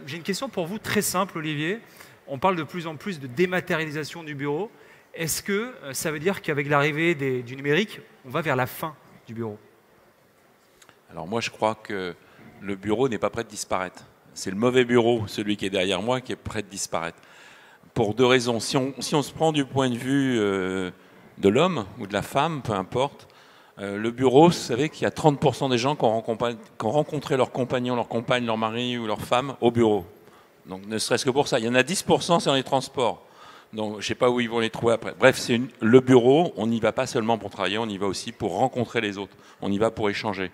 j'ai une question pour vous très simple, Olivier. On parle de plus en plus de dématérialisation du bureau. Est-ce que ça veut dire qu'avec l'arrivée du numérique, on va vers la fin du bureau? Alors moi, je crois que le bureau n'est pas prêt de disparaître. C'est le mauvais bureau, celui qui est derrière moi, qui est prêt de disparaître. Pour deux raisons. Si on se prend du point de vue de l'homme ou de la femme, peu importe, le bureau, vous savez qu'il y a 30% des gens qui ont rencontré leur compagnon, leur compagne, leur mari ou leur femme au bureau. Donc ne serait-ce que pour ça. Il y en a 10%, c'est dans les transports. Donc je ne sais pas où ils vont les trouver après. Bref, le bureau, on n'y va pas seulement pour travailler, on y va aussi pour rencontrer les autres. On y va pour échanger.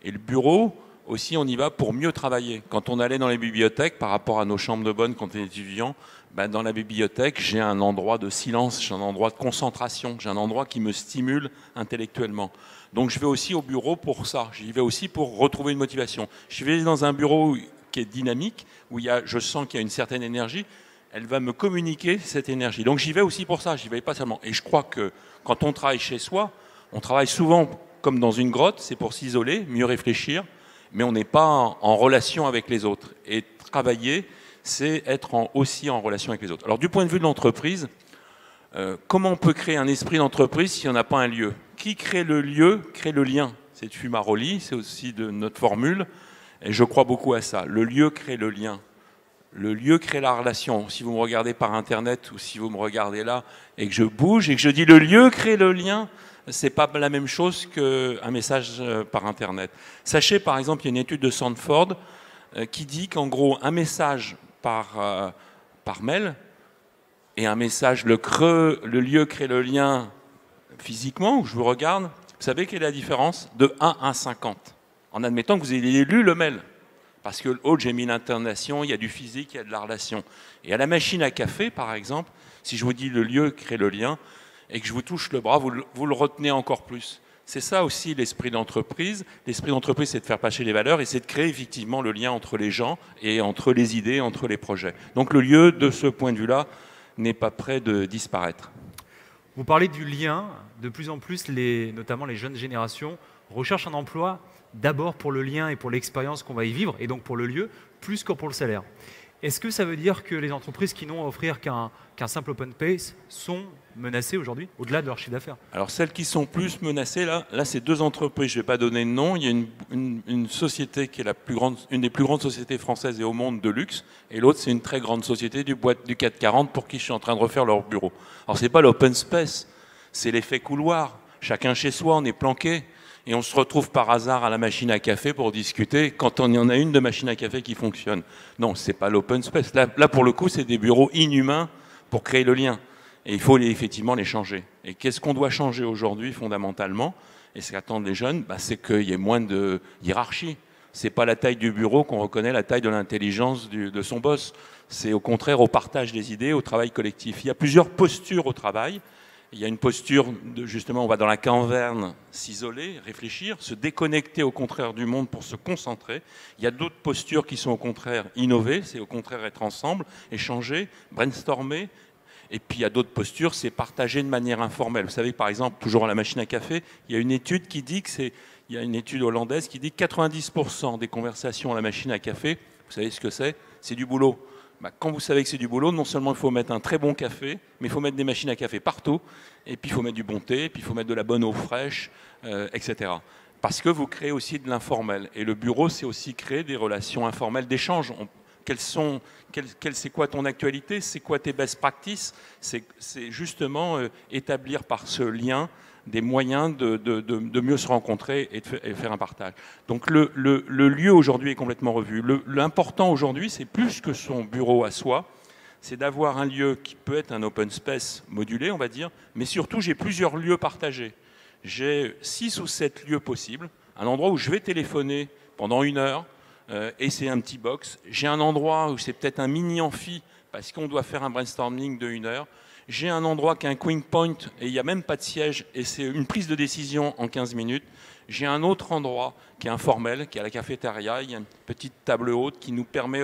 Et le bureau, aussi, on y va pour mieux travailler. Quand on allait dans les bibliothèques, par rapport à nos chambres de bonne quand on est étudiant, ben dans la bibliothèque, j'ai un endroit de silence, j'ai un endroit de concentration, j'ai un endroit qui me stimule intellectuellement. Donc je vais aussi au bureau pour ça. J'y vais aussi pour retrouver une motivation. Je vais dans un bureau qui est dynamique, où je sens qu'il y a une certaine énergie. Elle va me communiquer cette énergie. Donc j'y vais aussi pour ça, j'y vais pas seulement. Et je crois que quand on travaille chez soi, on travaille souvent comme dans une grotte, c'est pour s'isoler, mieux réfléchir, mais on n'est pas en relation avec les autres. Et travailler, c'est être aussi en relation avec les autres. Alors du point de vue de l'entreprise, comment on peut créer un esprit d'entreprise s'il n'y en a pas un lieu? Qui crée le lieu, crée le lien. C'est de Fumaroli, c'est aussi de notre formule, et je crois beaucoup à ça. Le lieu crée le lien. Le lieu crée la relation. Si vous me regardez par Internet ou si vous me regardez là et que je bouge et que je dis le lieu crée le lien, c'est pas la même chose qu'un message par Internet. Sachez par exemple, il y a une étude de Stanford qui dit qu'en gros, un message par mail et un message, le lieu crée le lien physiquement, où je vous regarde, vous savez quelle est la différence? De 1 à 50. En admettant que vous ayez lu le mail. Parce que l'autre, j'ai mis l'intonation, il y a du physique, il y a de la relation. Et à la machine à café, par exemple, si je vous dis le lieu crée le lien, et que je vous touche le bras, vous le retenez encore plus. C'est ça aussi l'esprit d'entreprise. L'esprit d'entreprise, c'est de faire passer les valeurs et c'est de créer effectivement le lien entre les gens et entre les idées, entre les projets. Donc le lieu, de ce point de vue-là, n'est pas prêt de disparaître. Vous parlez du lien. De plus en plus, notamment les jeunes générations, recherchent un emploi d'abord pour le lien et pour l'expérience qu'on va y vivre, et donc pour le lieu, plus que pour le salaire. Est-ce que ça veut dire que les entreprises qui n'ont à offrir qu'un simple open space sont menacées aujourd'hui, au-delà de leur chiffre d'affaires? Alors celles qui sont plus menacées, là c'est deux entreprises, je ne vais pas donner de nom. Il y a une société qui est une des plus grandes sociétés françaises et au monde de luxe, et l'autre c'est une très grande société du CAC 40 pour qui je suis en train de refaire leur bureau. Alors ce n'est pas l'open space, c'est l'effet couloir. Chacun chez soi, on est planqué. Et on se retrouve par hasard à la machine à café pour discuter quand on y en a une de machine à café qui fonctionne. Non, ce n'est pas l'open space. Là, pour le coup, c'est des bureaux inhumains pour créer le lien. Et il faut effectivement les changer. Et qu'est-ce qu'on doit changer aujourd'hui fondamentalement? Et ce qu'attendent les jeunes, c'est qu'il y ait moins de hiérarchie. Ce n'est pas la taille du bureau qu'on reconnaît la taille de l'intelligence de son boss. C'est au contraire au partage des idées, au travail collectif. Il y a plusieurs postures au travail. Il y a une posture, justement, on va dans la caverne s'isoler, réfléchir, se déconnecter au contraire du monde pour se concentrer. Il y a d'autres postures qui sont au contraire innover, c'est au contraire être ensemble, échanger, brainstormer. Et puis il y a d'autres postures, c'est partager de manière informelle. Vous savez, par exemple, toujours à la machine à café, il y a une étude qui dit il y a une étude hollandaise qui dit que 90% des conversations à la machine à café, vous savez ce que c'est? C'est du boulot. Quand vous savez que c'est du boulot, non seulement il faut mettre un très bon café, mais il faut mettre des machines à café partout, et puis il faut mettre du bon thé, et puis il faut mettre de la bonne eau fraîche, etc. Parce que vous créez aussi de l'informel. Et le bureau, c'est aussi créer des relations informelles d'échange. C'est quoi ton actualité? C'est quoi tes best practices? C'est justement établir par ce lien des moyens de mieux se rencontrer et de faire un partage. Donc le lieu aujourd'hui est complètement revu. L'important aujourd'hui, c'est plus que son bureau à soi, c'est d'avoir un lieu qui peut être un open space modulé, on va dire, mais surtout j'ai plusieurs lieux partagés. J'ai 6 ou 7 lieux possibles, un endroit où je vais téléphoner pendant 1 heure, et c'est un petit box. J'ai un endroit où c'est peut-être un mini-amphi, parce qu'on doit faire un brainstorming de 1 heure. J'ai un endroit qui est un quick point et il n'y a même pas de siège et c'est une prise de décision en 15 minutes. J'ai un autre endroit qui est informel, qui est à la cafétéria. Il y a une petite table haute qui nous permet,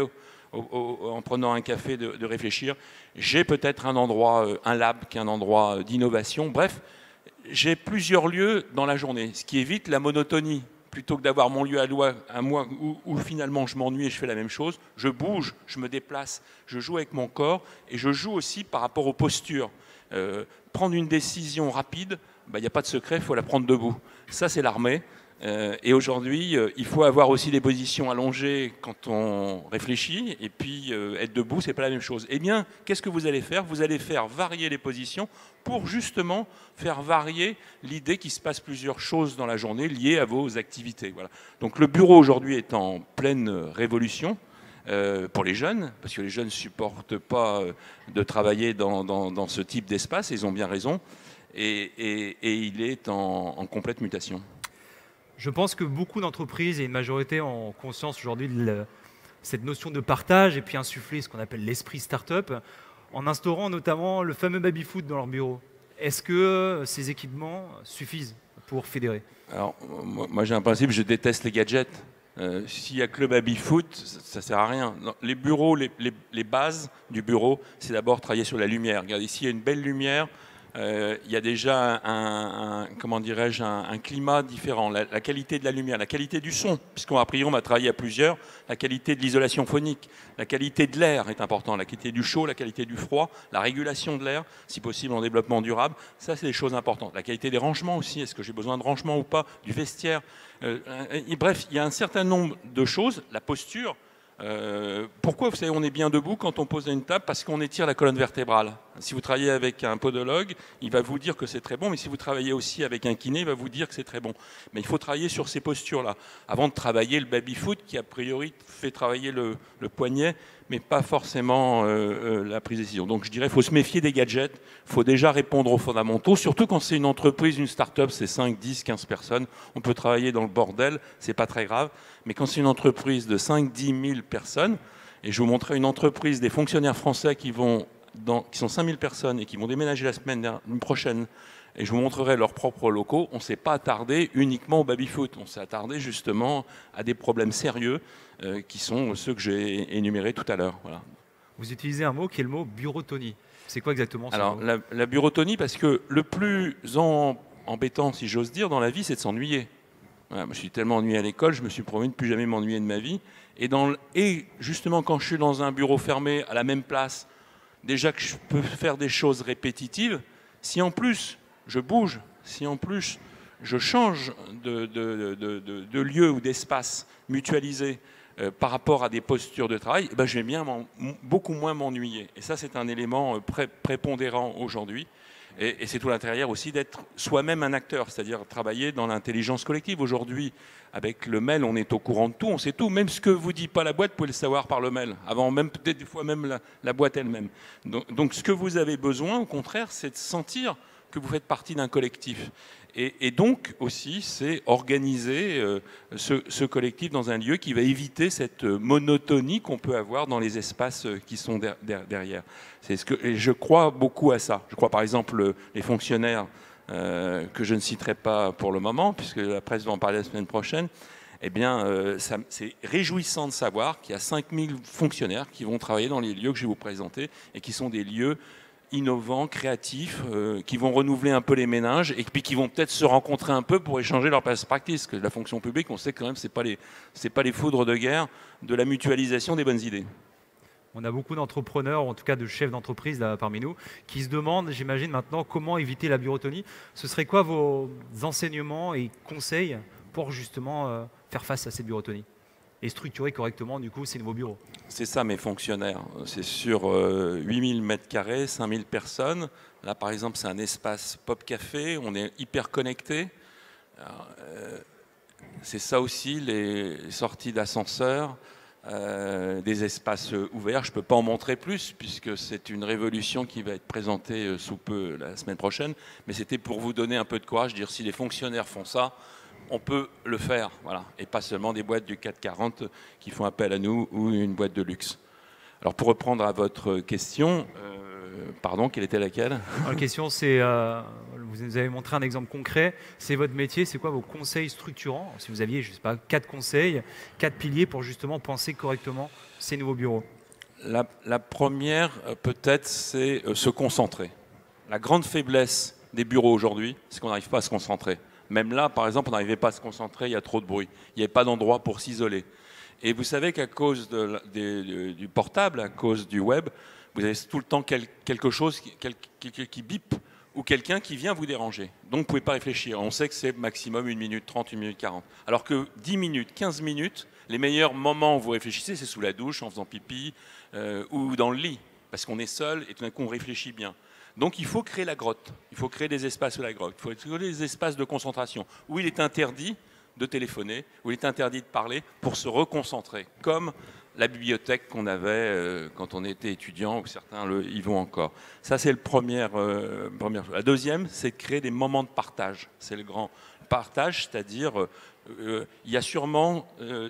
en prenant un café, de réfléchir. J'ai peut-être un endroit, un lab, qui est un endroit d'innovation. Bref, j'ai plusieurs lieux dans la journée, ce qui évite la monotonie. plutôt que d'avoir mon lieu à moi où finalement je m'ennuie et je fais la même chose, je bouge, je me déplace, je joue avec mon corps et je joue aussi par rapport aux postures. Prendre une décision rapide, il n'y a pas de secret, il faut la prendre debout. Ça, c'est l'armée. Et aujourd'hui, il faut avoir aussi des positions allongées quand on réfléchit, et puis être debout, c'est pas la même chose. Eh bien, qu'est-ce que vous allez faire? Vous allez faire varier les positions pour justement faire varier l'idée qu'il se passe plusieurs choses dans la journée liées à vos activités. Voilà. Donc le bureau aujourd'hui est en pleine révolution. Pour les jeunes, parce que les jeunes ne supportent pas de travailler dans ce type d'espace, ils ont bien raison, et il est en complète mutation. Je pense que beaucoup d'entreprises et une majorité ont conscience aujourd'hui de cette notion de partage et puis insuffler ce qu'on appelle l'esprit start-up en instaurant notamment le fameux baby-foot dans leur bureau. Est-ce que ces équipements suffisent pour fédérer? Alors, moi j'ai un principe, je déteste les gadgets. S'il n'y a que le baby-foot, ça ne sert à rien. Non, les bureaux, les bases du bureau, c'est d'abord travailler sur la lumière. Regardez, ici il y a une belle lumière. Il y a déjà un climat différent, la qualité de la lumière, la qualité du son, puisqu'on priori on va travailler à plusieurs, la qualité de l'isolation phonique, la qualité de l'air est importante, la qualité du chaud, la qualité du froid, la régulation de l'air, si possible en développement durable, ça c'est des choses importantes. La qualité des rangements aussi, est-ce que j'ai besoin de rangement ou pas, du vestiaire, bref, il y a un certain nombre de choses, la posture. Pourquoi, vous savez, on est bien debout quand on pose à une table? Parce qu'on étire la colonne vertébrale. Si vous travaillez avec un podologue, il va vous dire que c'est très bon, mais si vous travaillez aussi avec un kiné, il va vous dire que c'est très bon. Mais il faut travailler sur ces postures-là, avant de travailler le baby-foot, qui a priori fait travailler le poignet, mais pas forcément la prise de décision. Donc je dirais qu'il faut se méfier des gadgets, il faut déjà répondre aux fondamentaux, surtout quand c'est une entreprise, une start-up, c'est 5, 10, 15 personnes, on peut travailler dans le bordel, c'est pas très grave, mais quand c'est une entreprise de 5, 10 000 personnes, et je vous montrerai une entreprise des fonctionnaires français qui sont 5 000 personnes et qui vont déménager la semaine prochaine, et je vous montrerai leurs propres locaux, on ne s'est pas attardé uniquement au baby-foot, on s'est attardé justement à des problèmes sérieux qui sont ceux que j'ai énumérés tout à l'heure. Voilà. Vous utilisez un mot qui est le mot bureautonie. C'est quoi exactement ce Alors, mot? la bureautonie, parce que le plus embêtant, si j'ose dire, dans la vie, c'est de s'ennuyer. Voilà, moi, je suis tellement ennuyé à l'école, je me suis promis de ne plus jamais m'ennuyer de ma vie. Et justement, quand je suis dans un bureau fermé, à la même place, déjà que je peux faire des choses répétitives, si en plus je bouge, si en plus je change de lieu ou d'espace mutualisé par rapport à des postures de travail, ben je vais beaucoup moins m'ennuyer. Et ça, c'est un élément prépondérant aujourd'hui. Et c'est tout l'intérêt aussi d'être soi-même un acteur, c'est-à-dire travailler dans l'intelligence collective. Aujourd'hui, avec le mail, on est au courant de tout, on sait tout. Même ce que vous dit pas la boîte, vous pouvez le savoir par le mail. Avant même, peut-être des fois même la boîte elle-même. Donc ce que vous avez besoin, au contraire, c'est de sentir que vous faites partie d'un collectif. Et donc aussi, c'est organiser ce collectif dans un lieu qui va éviter cette monotonie qu'on peut avoir dans les espaces qui sont derrière. Et je crois beaucoup à ça. Je crois par exemple les fonctionnaires que je ne citerai pas pour le moment, puisque la presse va en parler la semaine prochaine. Eh bien, c'est réjouissant de savoir qu'il y a 5000 fonctionnaires qui vont travailler dans les lieux que je vais vous présenter et qui sont des lieux innovants, créatifs, qui vont renouveler un peu les méninges et puis qui vont peut-être se rencontrer un peu pour échanger leurs best practices. Que la fonction publique, on sait quand même, c'est pas les foudres de guerre de la mutualisation des bonnes idées. On a beaucoup d'entrepreneurs, ou en tout cas de chefs d'entreprise là, parmi nous, qui se demandent, j'imagine maintenant, comment éviter la bureautonie. Ce serait quoi vos enseignements et conseils pour justement faire face à cette bureautonie et structurer correctement du coup ces nouveaux bureaux? C'est ça mes fonctionnaires. C'est sur 8000 m², 5000 personnes. Là par exemple c'est un espace pop café, on est hyper connecté. C'est ça aussi les sorties d'ascenseur, des espaces ouverts. Je ne peux pas en montrer plus puisque c'est une révolution qui va être présentée sous peu la semaine prochaine. Mais c'était pour vous donner un peu de courage, dire si les fonctionnaires font ça, on peut le faire, voilà, et pas seulement des boîtes du 440 qui font appel à nous ou une boîte de luxe. Alors pour reprendre à votre question, pardon, quelle était laquelle? La question c'est, vous nous avez montré un exemple concret, c'est votre métier, c'est quoi vos conseils structurants? Si vous aviez, je sais pas, 4 conseils, 4 piliers pour justement penser correctement ces nouveaux bureaux. La première, peut-être, c'est se concentrer. La grande faiblesse des bureaux aujourd'hui, c'est qu'on n'arrive pas à se concentrer. Même là, par exemple, on n'arrivait pas à se concentrer, il y a trop de bruit. Il n'y avait pas d'endroit pour s'isoler. Et vous savez qu'à cause du portable, à cause du web, vous avez tout le temps quelque chose qui bip ou quelqu'un qui vient vous déranger. Donc vous ne pouvez pas réfléchir. On sait que c'est maximum 1 minute 30, 1 minute 40. Alors que 10 minutes, 15 minutes, les meilleurs moments où vous réfléchissez, c'est sous la douche, en faisant pipi ou dans le lit. Parce qu'on est seul et tout d'un coup on réfléchit bien. Donc il faut créer la grotte. Il faut créer des espaces sous la grotte. Il faut créer des espaces de concentration où il est interdit de téléphoner, où il est interdit de parler pour se reconcentrer, comme la bibliothèque qu'on avait quand on était étudiant, ou certains y vont encore. Ça, c'est la première chose. La deuxième, c'est de créer des moments de partage. C'est le grand partage, c'est-à-dire il y a sûrement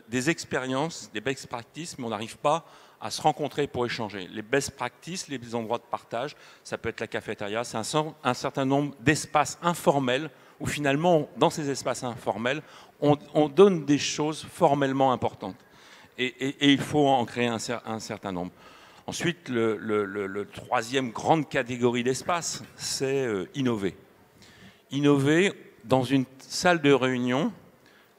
des expériences, des best practices, mais on n'arrive pas à se rencontrer pour échanger. Les best practices, les endroits de partage, ça peut être la cafétéria, c'est un certain nombre d'espaces informels où finalement, dans ces espaces informels, on donne des choses formellement importantes. Et il faut en créer un certain nombre. Ensuite, le troisième grande catégorie d'espace, c'est innover. Innover dans une salle de réunion,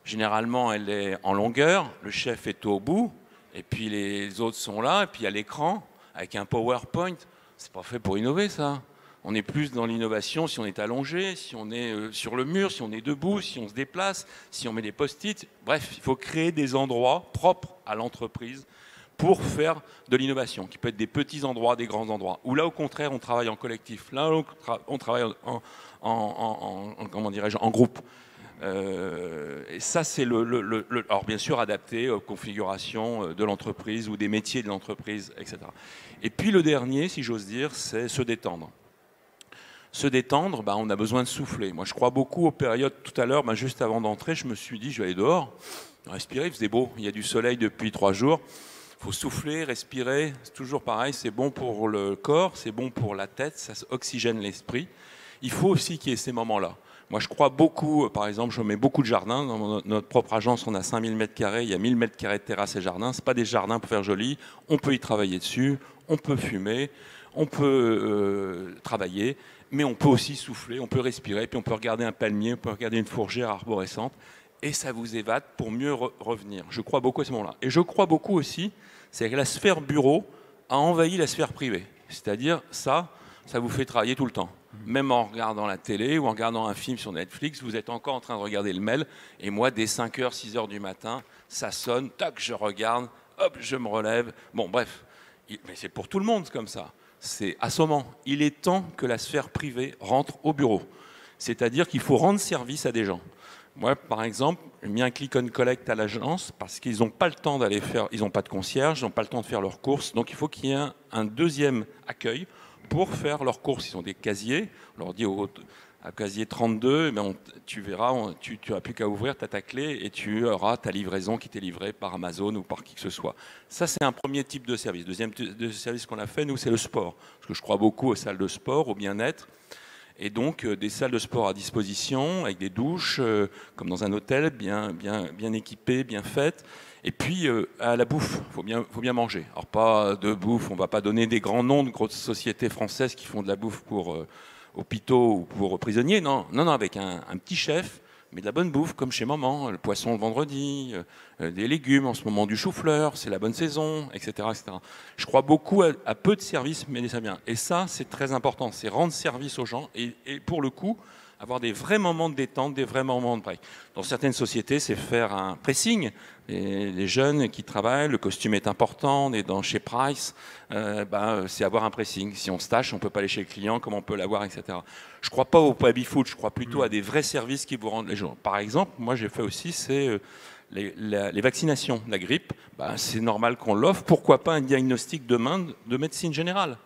généralement elle est en longueur, le chef est au bout, et puis les autres sont là, et puis il y a l'écran, avec un PowerPoint. C'est pas fait pour innover, ça. On est plus dans l'innovation si on est allongé, si on est sur le mur, si on est debout, si on se déplace, si on met des post-it. Bref, il faut créer des endroits propres à l'entreprise pour faire de l'innovation, qui peut être des petits endroits, des grands endroits. Ou là, au contraire, on travaille en collectif. Là, on travaille comment dirais-je, en groupe. Et ça, c'est alors bien sûr adapté aux configurations de l'entreprise ou des métiers de l'entreprise, etc. Et puis le dernier, si j'ose dire, c'est se détendre. Se détendre, on a besoin de souffler. Moi, je crois beaucoup aux périodes. Tout à l'heure, juste avant d'entrer, je me suis dit, je vais aller dehors, respirer, il faisait beau, il y a du soleil depuis 3 jours. Il faut souffler, respirer, c'est toujours pareil, c'est bon pour le corps, c'est bon pour la tête, ça oxygène l'esprit. Il faut aussi qu'il y ait ces moments-là. Moi, je crois beaucoup, par exemple, je mets beaucoup de jardins. Dans notre propre agence, on a 5000 m², il y a 1000 m² de terrasse et jardins. Ce pas des jardins pour faire joli, on peut y travailler dessus, on peut fumer, on peut travailler, mais on peut aussi souffler, on peut respirer, puis on peut regarder un palmier, on peut regarder une fourgère arborescente, et ça vous évade pour mieux revenir. Je crois beaucoup à ce moment-là. Et je crois beaucoup aussi, c'est que la sphère bureau a envahi la sphère privée. C'est-à-dire, ça vous fait travailler tout le temps. Même en regardant la télé ou en regardant un film sur Netflix, vous êtes encore en train de regarder le mail. Et moi, dès 5h, 6h du matin, ça sonne, tac, je regarde, hop, je me relève. Bon, bref, mais c'est pour tout le monde comme ça. C'est assommant. Il est temps que la sphère privée rentre au bureau. C'est-à-dire qu'il faut rendre service à des gens. Moi, par exemple, j'ai mis un click and collect à l'agence parce qu'ils n'ont pas le temps d'aller faire, ils n'ont pas de concierge, ils n'ont pas le temps de faire leurs courses. Donc, il faut qu'il y ait un deuxième accueil pour faire leurs courses. Ils ont des casiers. On leur dit à casier 32, tu verras, tu n'as plus qu'à ouvrir, tu as ta clé et tu auras ta livraison qui t'est livrée par Amazon ou par qui que ce soit. Ça, c'est un premier type de service. Deuxième type de service qu'on a fait, nous, c'est le sport. Parce que je crois beaucoup aux salles de sport, au bien-être. Et donc, des salles de sport à disposition, avec des douches, comme dans un hôtel, bien équipées, bien faites. Et puis, à la bouffe, il faut bien manger. Alors, pas de bouffe, on ne va pas donner des grands noms de grosses sociétés françaises qui font de la bouffe pour hôpitaux ou pour prisonniers. Non, avec un petit chef, mais de la bonne bouffe, comme chez maman, le poisson le vendredi, des légumes, en ce moment du chou-fleur, c'est la bonne saison, etc., etc. Je crois beaucoup à peu de services, mais ça bien. Et ça, c'est très important, c'est rendre service aux gens et pour le coup, avoir des vrais moments de détente, des vrais moments de break. Dans certaines sociétés, c'est faire un pressing. Les jeunes qui travaillent, le costume est important, on est chez Price, c'est avoir un pressing. Si on se tâche, on ne peut pas aller chez le client, comme on peut l'avoir, etc. Je ne crois pas au baby-foot, je crois plutôt à des vrais services qui vous rendent les gens. Par exemple, moi j'ai fait aussi, c'est les vaccinations. La grippe, c'est normal qu'on l'offre. Pourquoi pas un diagnostic demain de médecine générale ?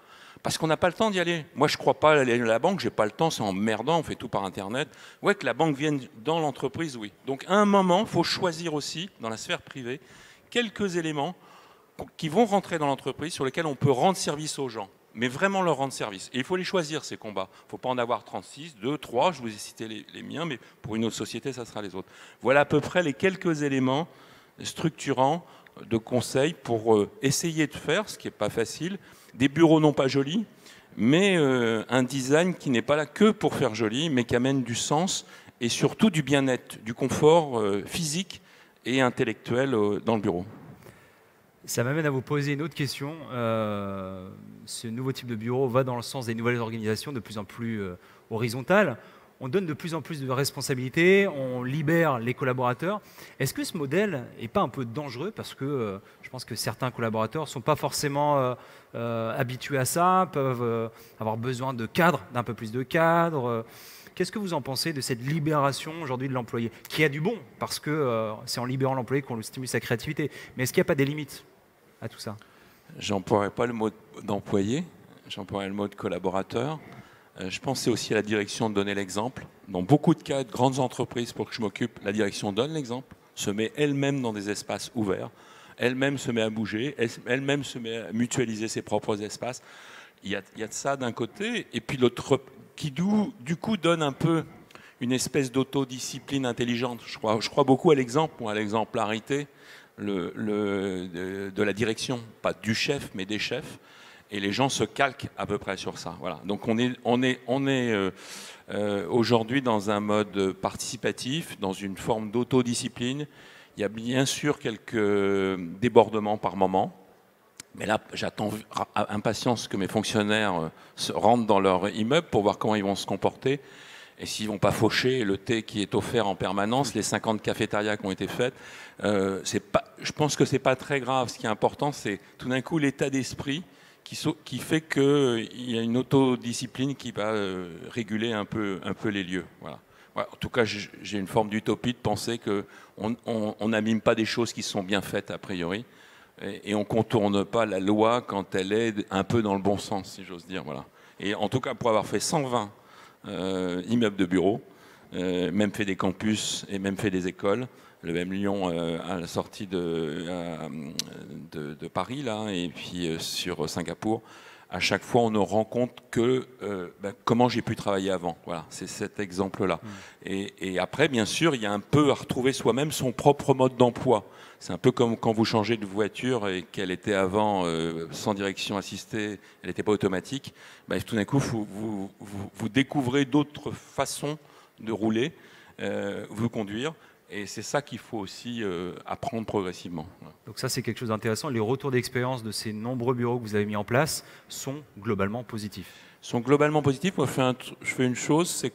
Parce qu'on n'a pas le temps d'y aller. Moi, je ne crois pas aller à la banque, j'ai pas le temps, c'est emmerdant, on fait tout par Internet. Ouais, que la banque vienne dans l'entreprise, oui. Donc, à un moment, il faut choisir aussi, dans la sphère privée, quelques éléments qui vont rentrer dans l'entreprise, sur lesquels on peut rendre service aux gens. Mais vraiment leur rendre service. Et il faut les choisir, ces combats. Il ne faut pas en avoir 36, 2, 3, je vous ai cité les miens, mais pour une autre société, ça sera les autres. Voilà à peu près les quelques éléments structurants de conseils pour essayer de faire, ce qui n'est pas facile, des bureaux non pas jolis, mais un design qui n'est pas là que pour faire joli, mais qui amène du sens et surtout du bien-être, du confort physique et intellectuel dans le bureau. Ça m'amène à vous poser une autre question. Ce nouveau type de bureau va dans le sens des nouvelles organisations de plus en plus horizontales. On donne de plus en plus de responsabilités, on libère les collaborateurs. Est-ce que ce modèle n'est pas un peu dangereux? Parce que je pense que certains collaborateurs ne sont pas forcément habitués à ça, peuvent avoir besoin de cadres, d'un peu plus de cadres. Qu'est-ce que vous en pensez de cette libération aujourd'hui de l'employé, qui a du bon, parce que c'est en libérant l'employé qu'on stimule sa créativité. Mais est-ce qu'il n'y a pas des limites à tout ça? J'emploierai pas le mot d'employé, j'emploierai le mot de collaborateur. Je pensais aussi à la direction de donner l'exemple. Dans beaucoup de cas de grandes entreprises pour que je m'occupe, la direction donne l'exemple, se met elle-même dans des espaces ouverts, elle-même se met à bouger, elle-même se met à mutualiser ses propres espaces. Il y a de ça d'un côté, et puis l'autre qui du coup donne un peu une espèce d'autodiscipline intelligente. Je crois beaucoup à l'exemple, à l'exemplarité de la direction, pas du chef, mais des chefs. Et les gens se calquent à peu près sur ça. Voilà. Donc on est aujourd'hui dans un mode participatif, dans une forme d'autodiscipline. Il y a bien sûr quelques débordements par moment. Mais là, j'attends impatience que mes fonctionnaires se rentrent dans leur immeuble pour voir comment ils vont se comporter. Et s'ils ne vont pas faucher le thé qui est offert en permanence, les 50 cafétérias qui ont été faites, je pense que ce n'est pas très grave. Ce qui est important, c'est tout d'un coup l'état d'esprit qui fait qu'il y a une autodiscipline qui va réguler un peu les lieux. Voilà. Ouais, en tout cas, j'ai une forme d'utopie de penser qu'on n'abîme pas des choses qui sont bien faites a priori, et on ne contourne pas la loi quand elle est un peu dans le bon sens, si j'ose dire. Voilà. Et en tout cas, pour avoir fait 120 immeubles de bureaux, même fait des campus et même fait des écoles, le même Lyon à la sortie de Paris, là, et puis sur Singapour, à chaque fois on ne rend compte que comment j'ai pu travailler avant. Voilà, c'est cet exemple-là. Et après, bien sûr, il y a un peu à retrouver soi-même son propre mode d'emploi. C'est un peu comme quand vous changez de voiture et qu'elle était avant sans direction assistée, elle n'était pas automatique. Tout d'un coup, vous découvrez d'autres façons de rouler, vous conduire. Et c'est ça qu'il faut aussi apprendre progressivement. Donc ça, c'est quelque chose d'intéressant. Les retours d'expérience de ces nombreux bureaux que vous avez mis en place sont globalement positifs. Sont globalement positifs. Moi, je fais une chose, c'est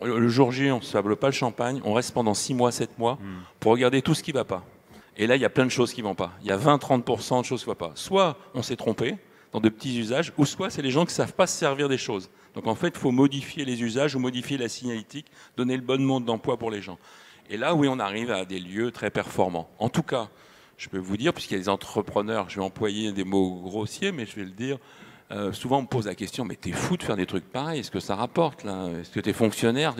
le jour J, on ne sable pas le champagne, on reste pendant 6 mois, 7 mois pour regarder tout ce qui ne va pas. Et là, il y a plein de choses qui ne vont pas. Il y a 20-30% de choses qui ne vont pas. Soit on s'est trompé dans de petits usages, ou soit c'est les gens qui ne savent pas se servir des choses. Donc en fait, il faut modifier les usages ou modifier la signalétique, donner le bon mode d'emploi pour les gens. Et là, oui, on arrive à des lieux très performants. En tout cas, je peux vous dire, puisqu'il y a des entrepreneurs, je vais employer des mots grossiers, mais je vais le dire, souvent on me pose la question, mais t'es fou de faire des trucs pareils, est-ce que ça rapporte là? Est-ce que t'es fonctionnaire?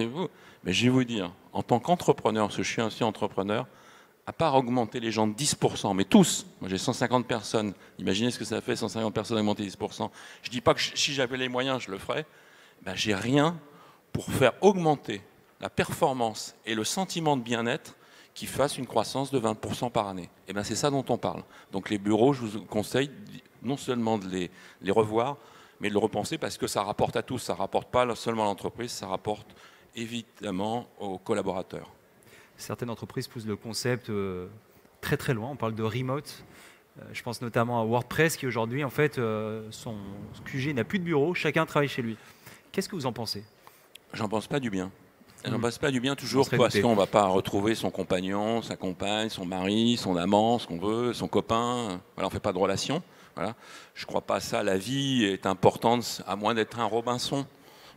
Mais je vais vous dire, en tant qu'entrepreneur, parce que je suis aussi entrepreneur, à part augmenter les gens de 10%, mais tous, moi j'ai 150 personnes, imaginez ce que ça fait, 150 personnes augmenter 10%. Je ne dis pas que si j'avais les moyens, je le ferais. J'ai rien pour faire augmenter la performance et le sentiment de bien-être qui fasse une croissance de 20% par année. Et c'est ça dont on parle. Donc les bureaux, je vous conseille non seulement de les revoir, mais de le repenser parce que ça rapporte à tous. Ça ne rapporte pas seulement à l'entreprise, ça rapporte évidemment aux collaborateurs. Certaines entreprises poussent le concept très très loin. On parle de remote. Je pense notamment à WordPress qui aujourd'hui, en fait, son QG n'a plus de bureau, chacun travaille chez lui. Qu'est-ce que vous en pensez? J'en pense pas du bien. J'en pense pas du bien toujours parce qu'on ne va pas retrouver son compagnon, sa compagne, son mari, son amant, ce qu'on veut, son copain. Voilà, on ne fait pas de relation. Voilà. Je ne crois pas à ça. La vie est importante, à moins d'être un Robinson.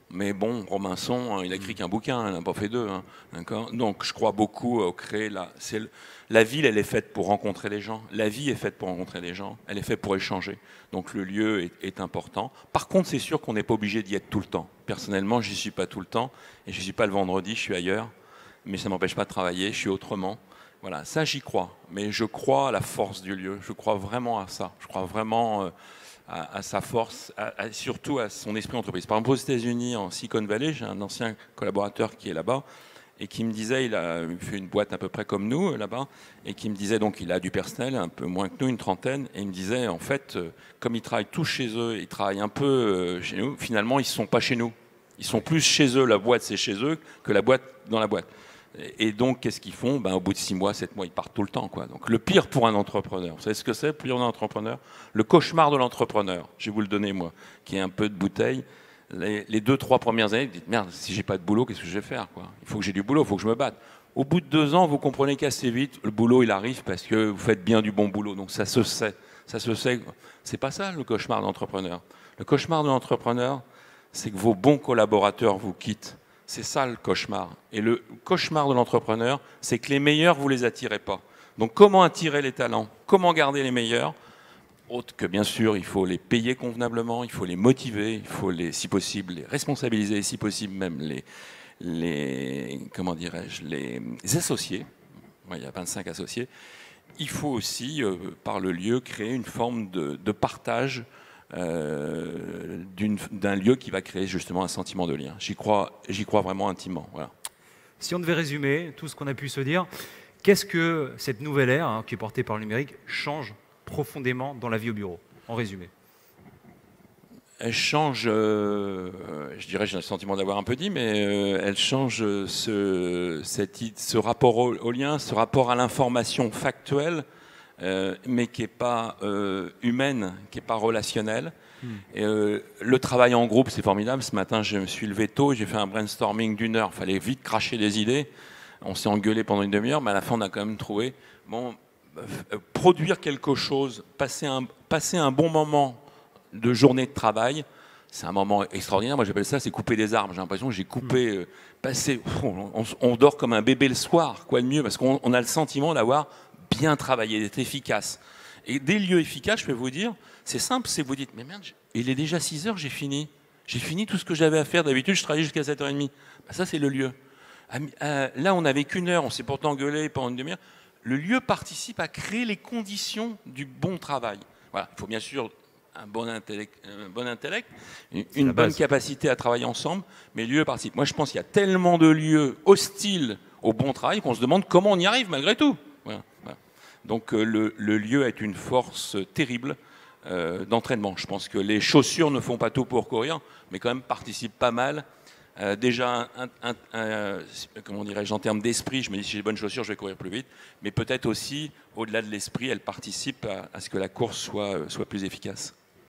Mais bon, Robinson, il a écrit qu'un bouquin, il n'a pas fait deux. Hein, d'accord. Donc je crois beaucoup au créer la ville, elle est faite pour rencontrer les gens. La vie est faite pour rencontrer les gens. Elle est faite pour échanger. Donc le lieu est important. Par contre, c'est sûr qu'on n'est pas obligé d'y être tout le temps. Personnellement, je n'y suis pas tout le temps. Et je ne suis pas le vendredi, je suis ailleurs. Mais ça ne m'empêche pas de travailler, je suis autrement. Voilà, ça j'y crois. Mais je crois à la force du lieu. Je crois vraiment à ça. Je crois vraiment à sa force, surtout à son esprit entreprise. Par exemple, aux États-Unis, en Silicon Valley, j'ai un ancien collaborateur qui est là-bas et qui me disait, il a fait une boîte à peu près comme nous là-bas, et qui me disait, donc il a du personnel, un peu moins que nous, une trentaine, et il me disait, en fait, comme ils travaillent tous chez eux, ils travaillent un peu chez nous, finalement, ils ne sont pas chez nous. Ils sont plus chez eux, la boîte c'est chez eux, que la boîte dans la boîte. Et donc, qu'est-ce qu'ils font? Au bout de 6 mois, 7 mois, ils partent tout le temps, quoi. Donc, le pire pour un entrepreneur, vous savez ce que c'est, le pire pour un entrepreneur? Le cauchemar de l'entrepreneur, je vais vous le donner, moi, qui est un peu de bouteille. Les 2-3 premières années, vous dites, merde, si j'ai pas de boulot, qu'est-ce que je vais faire, quoi? Il faut que j'ai du boulot, il faut que je me batte. Au bout de 2 ans, vous comprenez qu'assez vite, le boulot, il arrive parce que vous faites bien du bon boulot. Donc, ça se sait. Ça se sait. C'est pas ça, le cauchemar de l'entrepreneur. Le cauchemar de l'entrepreneur, c'est que vos bons collaborateurs vous quittent. C'est ça le cauchemar. Et le cauchemar de l'entrepreneur, c'est que les meilleurs, vous ne les attirez pas. Donc comment attirer les talents? Comment garder les meilleurs? Autre que bien sûr, il faut les payer convenablement, il faut les motiver, il faut si possible les responsabiliser, si possible même comment dirais-je, les associer. Il y a 25 associés. Il faut aussi, par le lieu, créer une forme de partage d'un lieu qui va créer justement un sentiment de lien. J'y crois vraiment intimement. Voilà. Si on devait résumer tout ce qu'on a pu se dire, qu'est-ce que cette nouvelle ère qui est portée par le numérique change profondément dans la vie au bureau, en résumé? Elle change, je dirais, j'ai le sentiment d'avoir un peu dit, mais elle change ce rapport au lien, ce rapport à l'information factuelle, mais qui n'est pas humaine, qui n'est pas relationnelle. Le travail en groupe, c'est formidable. Ce matin, je me suis levé tôt, j'ai fait un brainstorming d'1 heure. Il fallait vite cracher des idées. On s'est engueulé pendant une demi-heure, mais à la fin, on a quand même trouvé. Produire quelque chose, passer un bon moment de journée de travail, c'est un moment extraordinaire. Moi, j'appelle ça, c'est couper des arbres. J'ai l'impression que j'ai coupé, on dort comme un bébé le soir, quoi de mieux, parce qu'on a le sentiment d'avoir bien travaillé, d'être efficace. Et des lieux efficaces, je peux vous dire, c'est simple, c'est vous dites, mais merde, il est déjà 6 heures, j'ai fini. J'ai fini tout ce que j'avais à faire. D'habitude, je travaillais jusqu'à 7h30. Ça, c'est le lieu. Là, on n'avait qu'1 heure, on s'est pourtant engueulé pendant une demi-heure. Le lieu participe à créer les conditions du bon travail. Voilà. Il faut bien sûr un bon intellect, une bonne capacité à travailler ensemble, mais le lieu participe. Moi, je pense qu'il y a tellement de lieux hostiles au bon travail qu'on se demande comment on y arrive malgré tout. Voilà. Donc le lieu est une force terrible d'entraînement. Je pense que les chaussures ne font pas tout pour courir, mais quand même participent pas mal. Déjà, comment dirais-je, en termes d'esprit, je me dis si j'ai de bonnes chaussures, je vais courir plus vite. Mais peut-être aussi, au-delà de l'esprit, elles participent à ce que la course soit plus efficace.